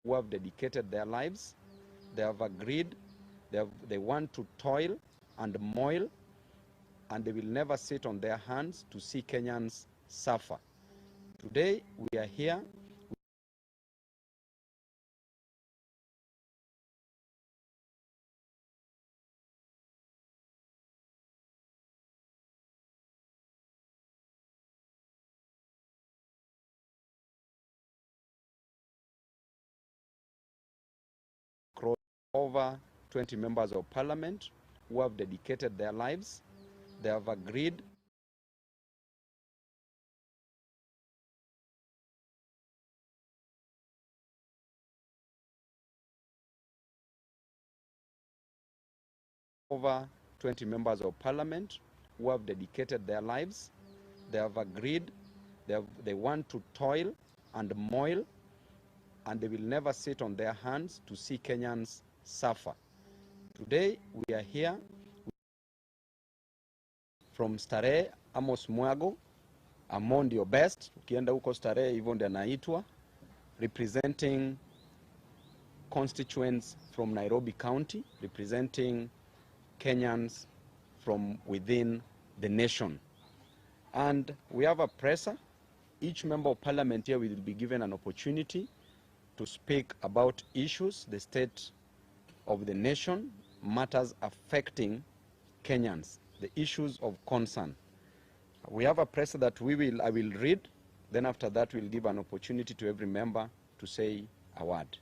who have dedicated their lives. They have agreed, they want to toil and moil, and they will never sit on their hands to see Kenyans suffer. Today, we are here over 20 members of parliament who have dedicated their lives. They have agreed over 20 members of parliament who have dedicated their lives. They have agreed, they want to toil and moil, and they will never sit on their hands to see Kenyans suffer. Today, we are here from Starehe, Amos Mwago, Amo ndio best, ukienda huko Starehe hivyo ndio anaitwa, representing constituents from Nairobi County, representing Kenyans from within the nation. And we have a presser. Each member of parliament here will be given an opportunity to speak about issues, the state of the nation, matters affecting Kenyans, the issues of concern. We have a presser that I will read, then after that we'll give an opportunity to every member to say a word.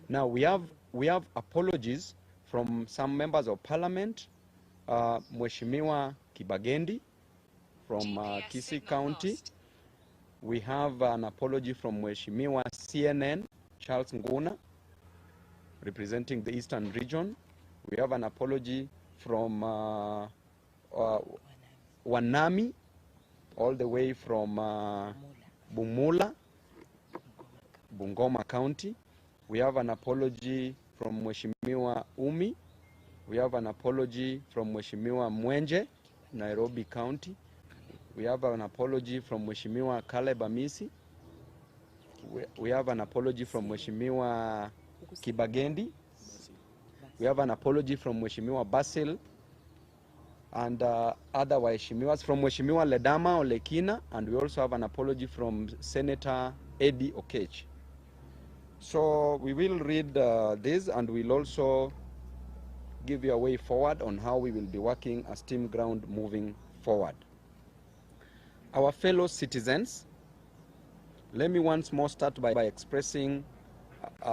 Now we have apologies from some members of parliament. Mheshimiwa Kibagendi from Kisii County. We have an apology from Mheshimiwa CNN Charles Nguna, representing the Eastern region. We have an apology from Wanami, all the way from Bumula, Bungoma County. We have an apology from Mheshimiwa Umi. We have an apology from Mheshimiwa Mwenje, Nairobi County. We have an apology from Mheshimiwa Caleb Amisi. We have an apology from Mheshimiwa Kibagendi. We have an apology from Mheshimiwa Basil and other Waheshimiwas, from Mheshimiwa Ledama Olekina, and we also have an apology from Senator Eddie Okech. So we will read this, and we'll also give you a way forward on how we will be working as Team Ground moving forward. Our fellow citizens, let me once more start by expressing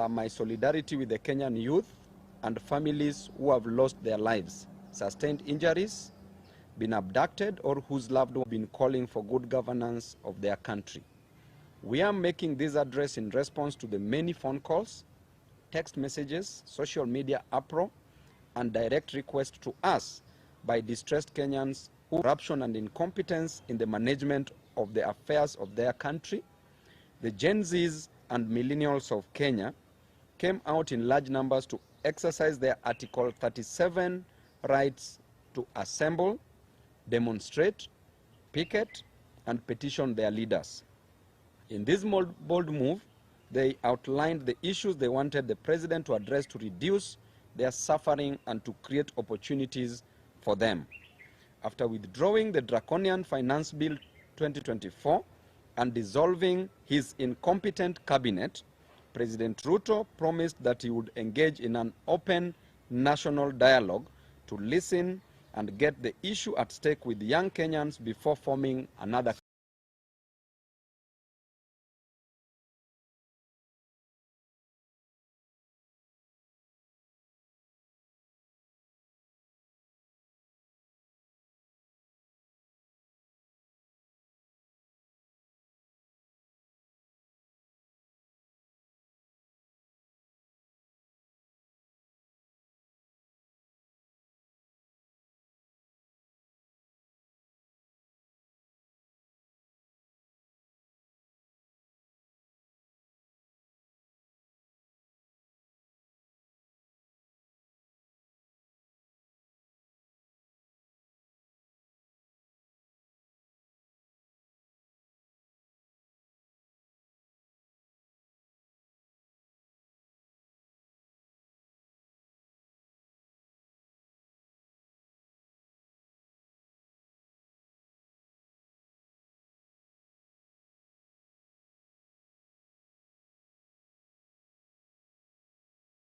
my solidarity with the Kenyan youth and families who have lost their lives, sustained injuries, been abducted, or whose loved ones have been calling for good governance of their country. We are making this address in response to the many phone calls, text messages, social media uproar, and direct requests to us by distressed Kenyans who corruption and incompetence in the management of the affairs of their country. The Gen Zs and millennials of Kenya came out in large numbers to exercise their Article 37 rights to assemble, demonstrate, picket, and petition their leaders. In this bold move, they outlined the issues they wanted the president to address to reduce their suffering and to create opportunities for them. After withdrawing the draconian Finance Bill 2024 and dissolving his incompetent cabinet, President Ruto promised that he would engage in an open national dialogue to listen and get the issue at stake with young Kenyans before forming another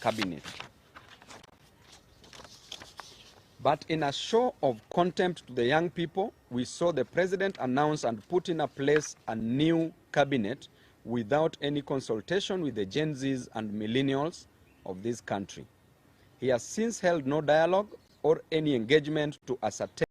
cabinet. But in a show of contempt to the young people, we saw the president announce and put in place a new cabinet without any consultation with the Gen Zs and millennials of this country. He has since held no dialogue or any engagement to ascertain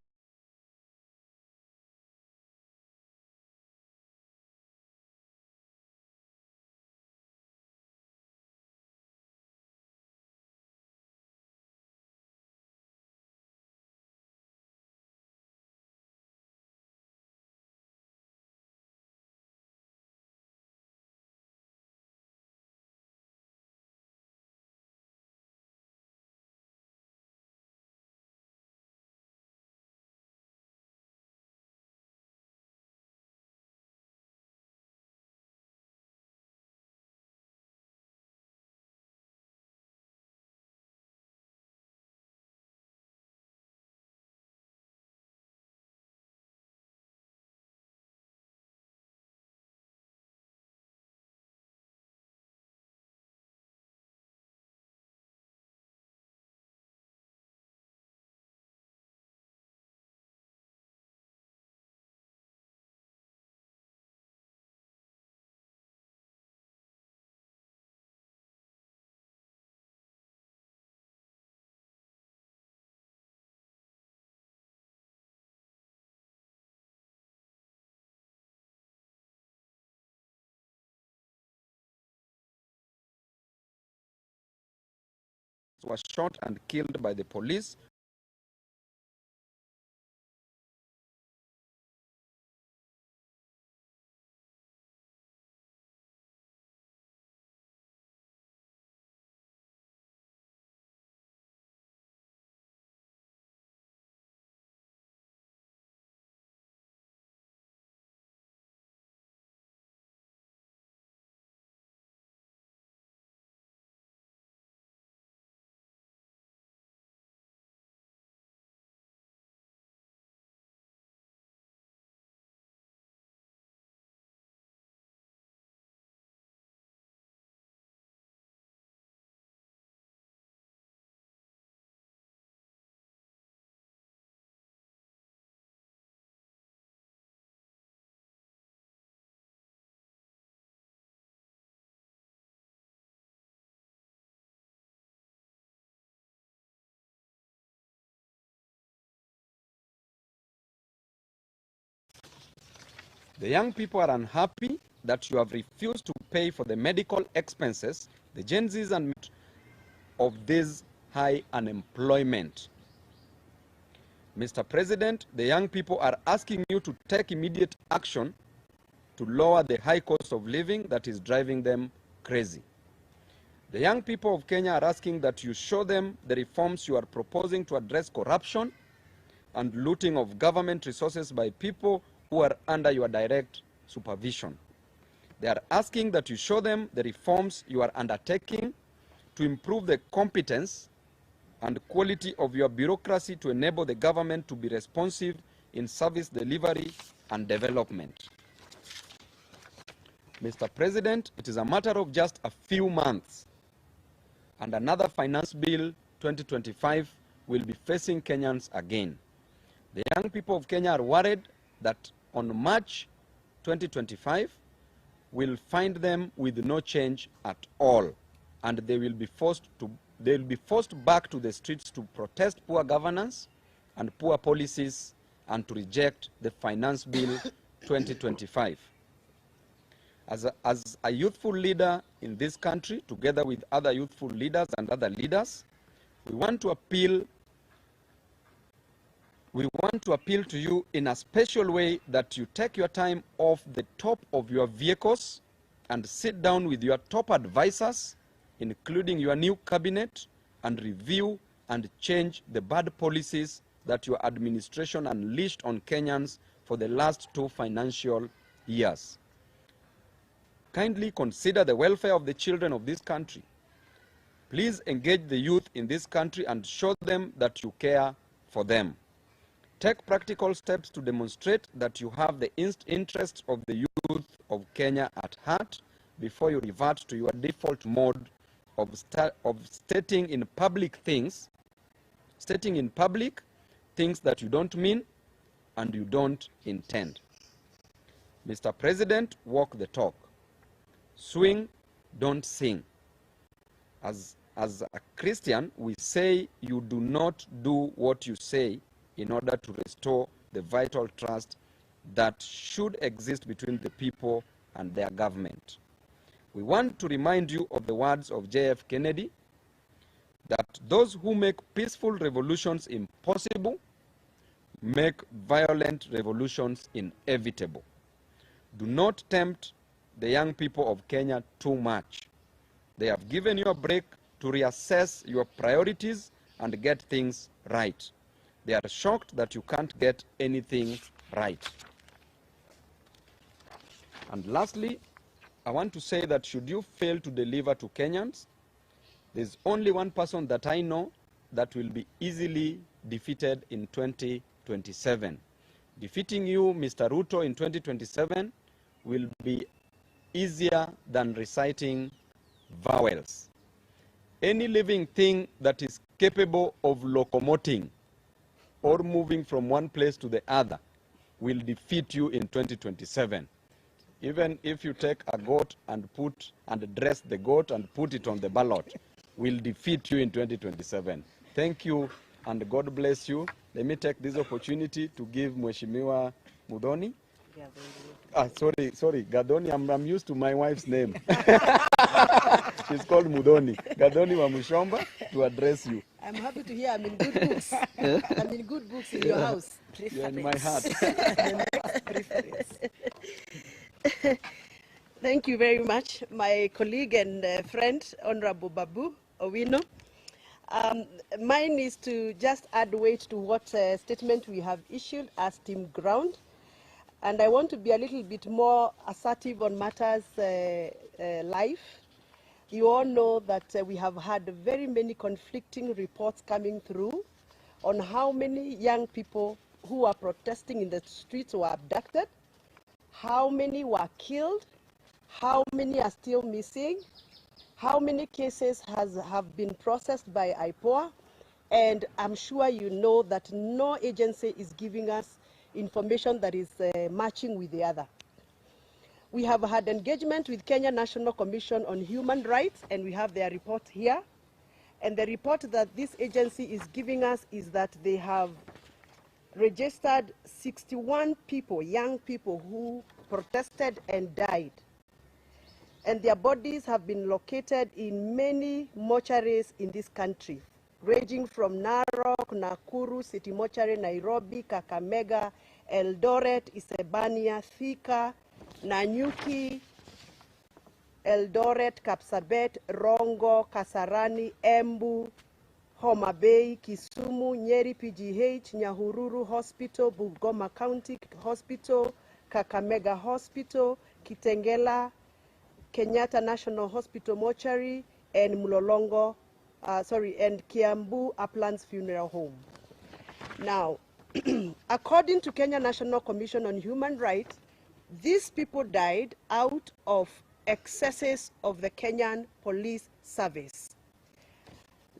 was shot and killed by the police. The young people are unhappy that you have refused to pay for the medical expenses, the Gen Zs and of this high unemployment. Mr. President, the young people are asking you to take immediate action to lower the high cost of living that is driving them crazy. The young people of Kenya are asking that you show them the reforms you are proposing to address corruption and looting of government resources by people who are under your direct supervision. They are asking that you show them the reforms you are undertaking to improve the competence and quality of your bureaucracy to enable the government to be responsive in service delivery and development. Mr. President, it is a matter of just a few months and another finance bill 2025 will be facing Kenyans again. The young people of Kenya are worried that on March 2025 will find them with no change at all, and they will be forced back to the streets to protest poor governance and poor policies and to reject the finance bill 2025. As a youthful leader in this country, together with other youthful leaders and other leaders, we want to appeal to you in a special way that you take your time off the top of your vehicles and sit down with your top advisors, including your new cabinet, and review and change the bad policies that your administration unleashed on Kenyans for the last 2 financial years. Kindly consider the welfare of the children of this country. Please engage the youth in this country and show them that you care for them. Take practical steps to demonstrate that you have the interests of the youth of Kenya at heart before you revert to your default mode of stating in public things that you don't mean and you don't intend. Mr. President, walk the talk. Swing, don't sing. As a Christian, we say you do not do what you say in order to restore the vital trust that should exist between the people and their government. We want to remind you of the words of J.F. Kennedy, that those who make peaceful revolutions impossible make violent revolutions inevitable. Do not tempt the young people of Kenya too much. They have given you a break to reassess your priorities and get things right. They are shocked that you can't get anything right. And lastly, I want to say that should you fail to deliver to Kenyans, there's only one person that I know that will be easily defeated in 2027. Defeating you, Mr. Ruto, in 2027 will be easier than reciting vowels. Any living thing that is capable of locomoting or moving from one place to the other will defeat you in 2027. Even if you take a goat and dress the goat and put it on the ballot, will defeat you in 2027. Thank you and God bless you. Let me take this opportunity to give Mheshimiwa Mudhoni. Sorry, Gadoni. I'm used to my wife's name. She's called Mudhoni. Gadoni Wamucoba to address you. I'm happy to hear I'm in good books. I'm in good books in your house. You're in my heart. Thank you very much, my colleague and friend, Honorable Babu Owino. Mine is to just add weight to what statement we have issued as Team Ground. And I want to be a little bit more assertive on matters life. You all know that we have had very many conflicting reports coming through on how many young people who are protesting in the streets were abducted, how many were killed, how many are still missing, how many cases have been processed by IPOA, and I'm sure you know that no agency is giving us information that is matching with the other. We have had engagement with Kenya National Commission on Human Rights, and we have their report here. And the report that this agency is giving us is that they have registered 61 people, young people who protested and died. And their bodies have been located in many mortuaries in this country, ranging from Narok, Nakuru, City Mortuary, Nairobi, Kakamega, Eldoret, Isebania, Thika, Nanyuki, Eldoret, Kapsabet, Rongo, Kasarani, Embu, Homa Bay, Kisumu, Nyeri PGH, Nyahururu Hospital, Bungoma County Hospital, Kakamega Hospital, Kitengela, Kenyatta National Hospital Mortuary, and Mlolongo, and Kiambu Uplands Funeral Home. Now, according to Kenya National Commission on Human Rights, these people died out of excesses of the Kenyan Police Service.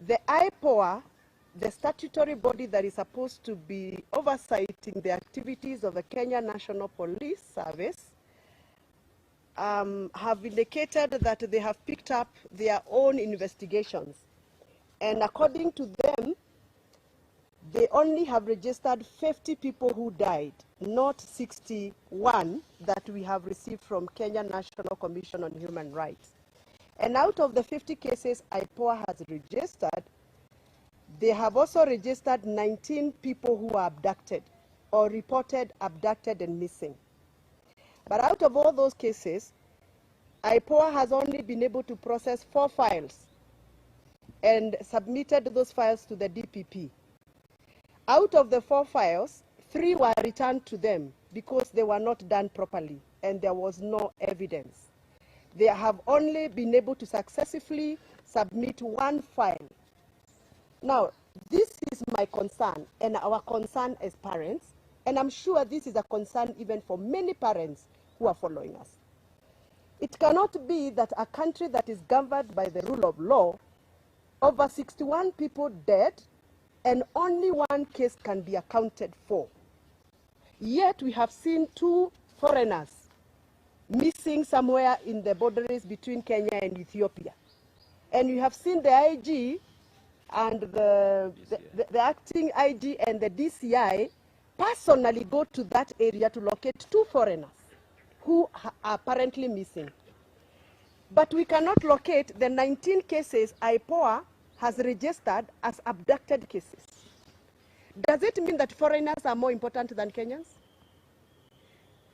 The IPOA, the statutory body that is supposed to be oversighting the activities of the Kenya National Police Service, have indicated that they have picked up their own investigations. And according to them, they only have registered 50 people who died, not 61 that we have received from Kenya National Commission on Human Rights. And out of the 50 cases IPOA has registered, they have also registered 19 people who were abducted or reported abducted and missing. But out of all those cases, IPOA has only been able to process 4 files and submitted those files to the DPP. Out of the 4 files, 3 were returned to them because they were not done properly and there was no evidence. They have only been able to successfully submit 1 file. Now, this is my concern and our concern as parents, and I'm sure this is a concern even for many parents who are following us. It It cannot be that a country that is governed by the rule of law, over 61 people dead, and only one case can be accounted for. Yet we have seen 2 foreigners missing somewhere in the boundaries between Kenya and Ethiopia. And we have seen the IG and the acting IG and the DCI personally go to that area to locate 2 foreigners who are apparently missing. But we cannot locate the 19 cases IPOA has registered as abducted cases. Does it mean that foreigners are more important than Kenyans?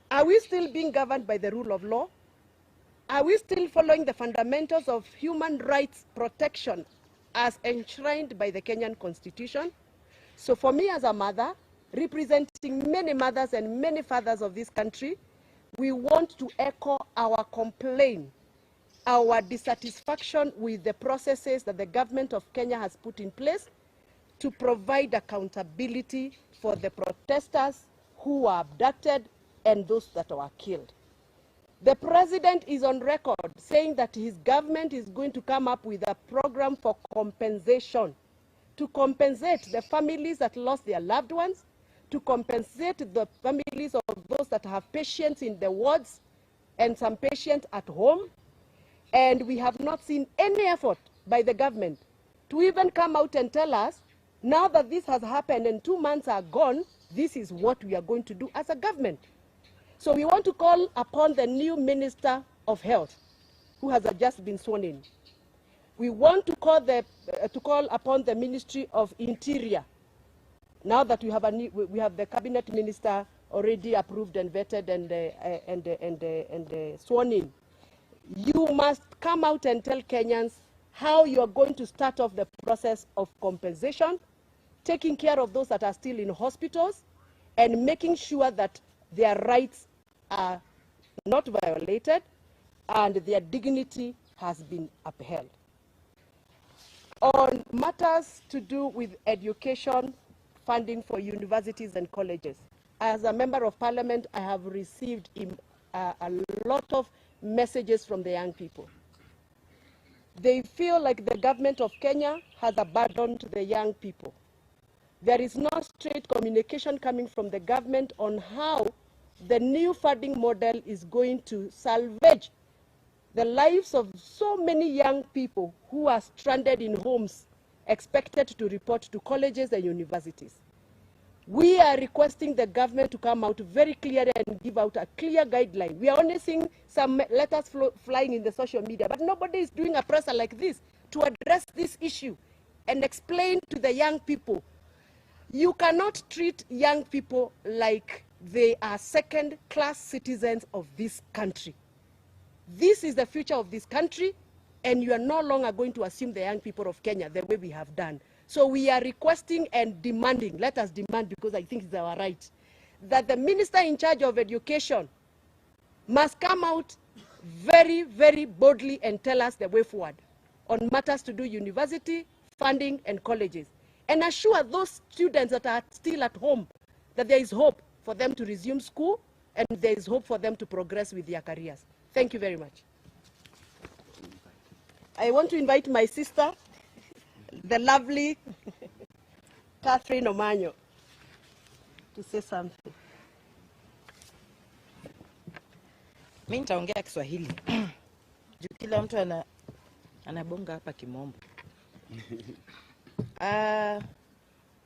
Are we still being governed by the rule of law? Are we still following the fundamentals of human rights protection as enshrined by the Kenyan Constitution? So for me as a mother, representing many mothers and many fathers of this country, we want to echo our complaint, our dissatisfaction with the processes that the government of Kenya has put in place to provide accountability for the protesters who were abducted and those that were killed. The president is on record saying that his government is going to come up with a program for compensation, to compensate the families that lost their loved ones, to compensate the families of those that have patients in the wards and some patients at home. And we have not seen any effort by the government to even come out and tell us, now that this has happened and 2 months are gone, this is what we are going to do as a government. So we want to call upon the new Minister of Health, who has just been sworn in. We want to call upon the Ministry of Interior, now that we have the cabinet minister already approved and vetted and sworn in. You must come out and tell Kenyans how you are going to start off the process of compensation, taking care of those that are still in hospitals, and making sure that their rights are not violated and their dignity has been upheld. On matters to do with education, funding for universities and colleges, as a member of parliament, I have received a lot of messages from the young people. They feel like the government of Kenya has abandoned the young people. There is no straight communication coming from the government on how the new funding model is going to salvage the lives of so many young people who are stranded in homes, expected to report to colleges and universities. We are requesting the government to come out very clearly and give out a clear guideline. We are only seeing some letters flying in the social media, but nobody is doing a presser like this to address this issue and explain to the young people. You cannot treat young people like they are second-class citizens of this country. This is the future of this country, and you are no longer going to assume the young people of Kenya the way we have done. So we are requesting and demanding, let us demand because I think it's our right, that the minister in charge of education must come out very, very boldly and tell us the way forward on matters to do university, funding, and colleges, and assure those students that are still at home that there is hope for them to resume school and there is hope for them to progress with their careers. Thank you very much. I want to invite my sister, the lovely Catherine Omanyo, to say something. Mimi nitaongea Kiswahili. Juu kila mtu anabonga hapa Kimombo.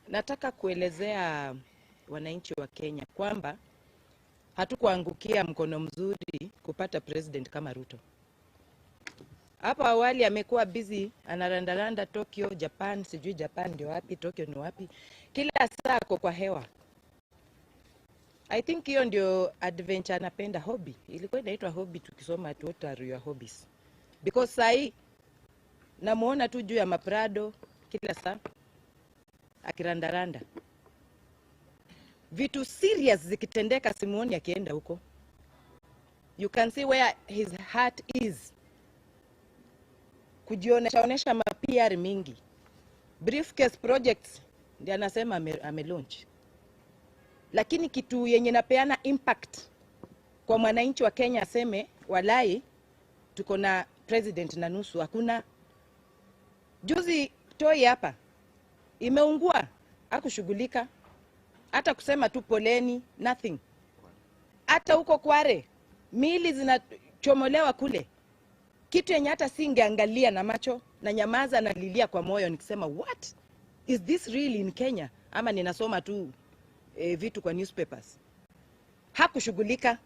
Nataka kuelezea wananchi wa Kenya kwamba hatukuangukia mkono mzuri kupata president kama Ruto. Hapa awali amekuwa busy anarandaranda Tokyo, Japan, sijui Japan ndio wapi, Tokyo ni wapi. Kila saa ako kwa hewa. I think hiyo ndio adventure anapenda, hobby. Ilikuwa inaitwa hobby tukisoma at what are your hobbies. Because sai namuona tu juu ya maprado kila saa akirandaranda. Vitu serious zikitendeka simuoni akienda huko. You can see where his heart is. Kujionesha ma-PR mingi. Briefcase projects ndio anasema ame-launch. Lakini kitu yenye napeana impact kwa mwananchi wa Kenya aseme walai tuko na president na nusu. Hakuna. Juzi Toi hapa imeungua, hakushughulika. Hata kusema tu poleni, nothing. Hata huko Kware mili zinachomolewa kule, kitu yenye hata singeangalia na macho na nyamaza na lilia kwa moyo nikisema what is this really in Kenya, ama ninasoma tu vitu kwa newspapers. Hakushughulika.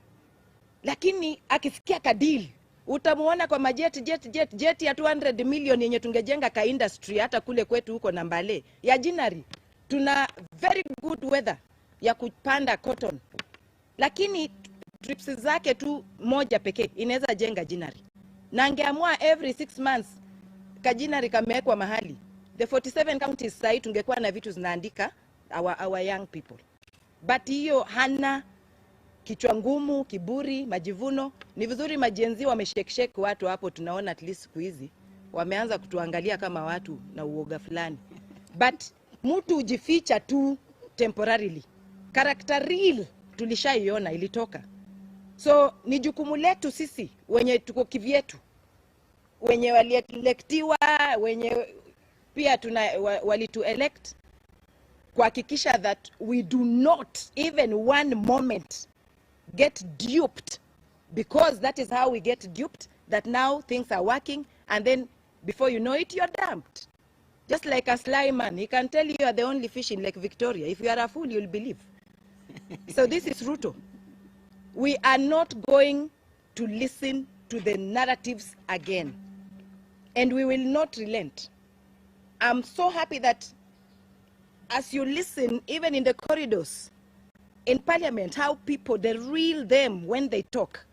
Lakini akisikia kadili utamuona kwa majet jet ya 200 million yenye tungejenga ka industry hata kule kwetu huko na Mbale ya Jinari. Tuna very good weather ya kupanda cotton, lakini trips zake tu moja pekee inaweza jenga Jinari, na angeamua every 6 months kajinari kamewekwa mahali. The 47 counties sasa tungekuwa na vitu zinaandika our young people, but hiyo hana. Kichwa ngumu, kiburi, majivuno. Ni vizuri majenzi wameshekeshek watu hapo, tunaona at least siku hizi wameanza kutuangalia kama watu na uoga fulani. But mtu ujificha tu temporarily. Character real tulishaiona ilitoka. So ni jukumu letu sisi wenye tuko kivyetu, wenye walielektiwa, wenye pia walitu elect, kuhakikisha that we do not even one moment get duped, because that is how we get duped, that now things are working and then before you know it you're dumped. Just like a sly man, he can tell you are the only fish in Lake Victoria. If you are a fool, you'll believe. So this is Ruto. We are not going to listen to the narratives again, and we will not relent. I'm so happy that as you listen, even in the corridors, in parliament, how people, the real them when they talk,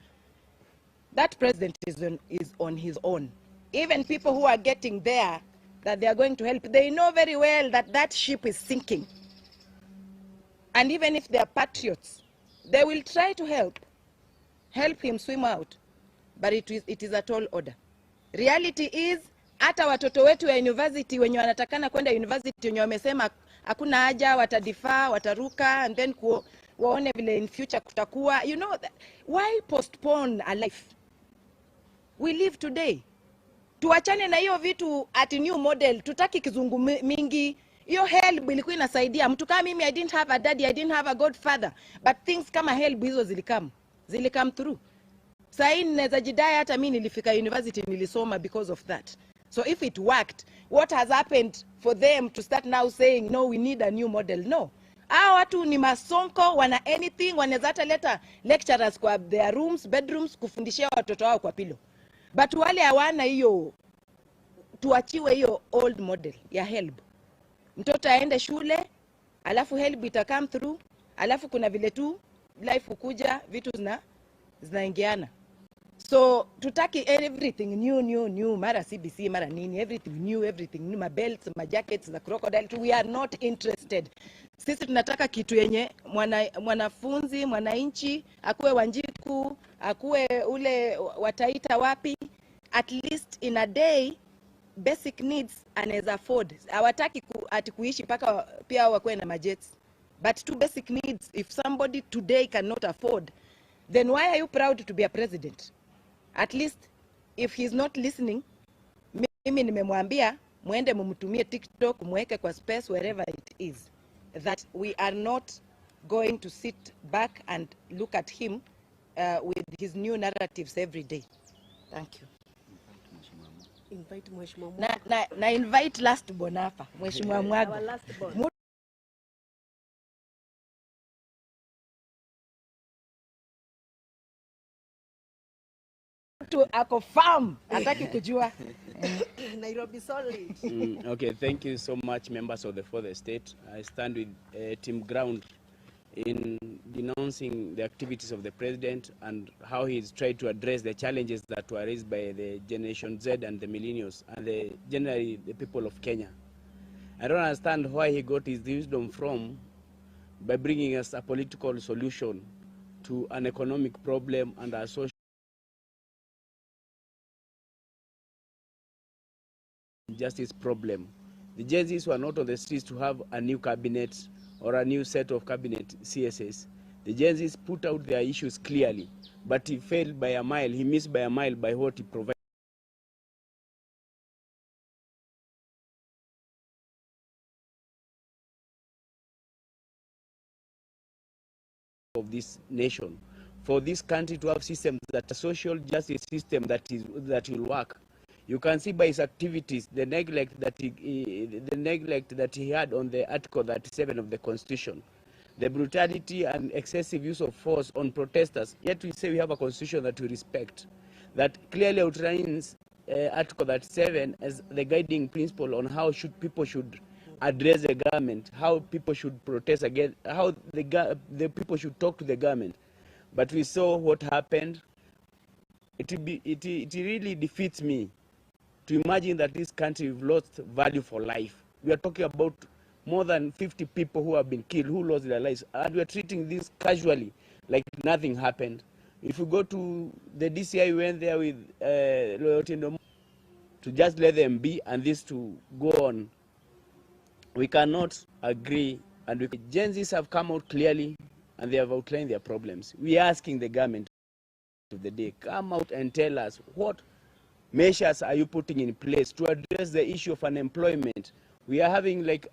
that president is on his own. Even people who are getting there, that they are going to help, they know very well that that ship is sinking. And even if they are patriots, they will try to help him swim out. But it is a tall order. Reality is, hata watoto wetu ya university wenye wanatakana kwenda university wenye wamesema hakuna haja, watadifaa, wataruka, and then waone vile in future kutakuwa. You know, why postpone a life? We live today. Tuachane na hiyo vitu at new model. Tutaki kizungu mingi. Hiyo help ilikuwa inasaidia. Mtu kama mimi, I didn't have a daddy, I didn't have a godfather. But things kama help hizo zilikam through. Sahi naweza jidai hata mimi nilifika university nilisoma because of that. So if it worked, what has happened for them to start now saying, no, we need a new model? No. Hao watu ni masonko, wana anything, wanaweza hata leta lecturers kwa their rooms, bedrooms, kufundishia watoto wao kwa pilo. But wale hawana hiyo, tuachiwe hiyo old model ya help. Mtoto aende shule, alafu help ita come through, alafu kuna vile tu life ukuja, vitu zinaingiana. So tutaki everything new, mara CBC, mara nini, everything new, my belts, my jackets, the crocodile. We are not interested. Sisi tunataka kitu yenye mwanafunzi, mwananchi, akuwe Wanjiku, akuwe ule wataita wapi, at least in a day, basic needs anaweza afford. Hawataki kuishi paka pia wakuwe na majets. But two basic needs, if somebody today cannot afford, then why are you proud to be a president? At least, if he's not listening, mimi nimemwambia, muende mumutumie TikTok, muweke kwa space, wherever it is, that we are not going to sit back and look at him with his new narratives every day. Thank you. Invite Mheshimiwa. Na invite last born hapa, Mheshimiwa Mwago. Our last born. Ako farm, hataki kujua. Nairobi solid. Okay, thank you so much, members of the fourth estate. I stand with Team Ground in denouncing the activities of the president and how he's tried to address the challenges that were raised by the Generation Z and the millennials and generally the people of Kenya. I don't understand why he got his wisdom from by bringing us a political solution to an economic problem and a social justice problem. The Gen-Zs were not on the streets to have a new cabinet or a new set of cabinet CSS. The Gen Zs put out their issues clearly, but he failed by a mile. He missed by a mile by what he provided of this nation. For this country to have systems that a social justice system that will work. You can see by his activities the neglect that he had on the Article 37 of the Constitution, the brutality and excessive use of force on protesters. Yet we say we have a constitution that we respect, that clearly outlines Article 37 as the guiding principle on how people should address the government, how people should protest against, how the people should talk to the government. But we saw what happened. It really defeats me to imagine that this country we've lost value for life. We are talking about more than 50 people who have been killed, who lost their lives, and we are treating this casually, like nothing happened. If you go to the DCI, we went there with loyalty to just let them be and this to go on. We cannot agree, and Gen Zs have come out clearly and they have outlined their problems. We are asking the government of the day, come out and tell us what measures are you putting in place to address the issue of unemployment. We are having like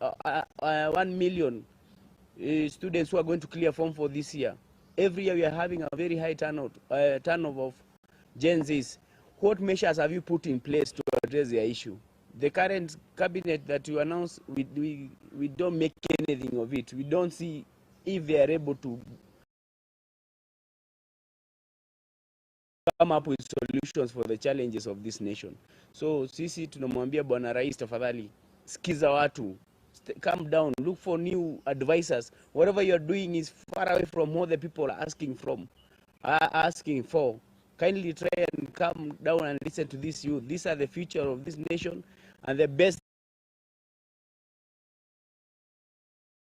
1 million students who are going to clear form for this year. Every year we are having a very high turnover of Gen Zs. What measures have you put in place to address their issue? The current cabinet that you announced, we don't make anything of it. We don't see if they are able to come up with solutions for the challenges of this nation. So sisi tunamwambia Bwana Rais, tafadhali sikiza watu, calm down, look for new advisors. Whatever you are doing is far away from what the people are asking for. Kindly try and calm down and listen to this youth. These are the future of this nation, and the best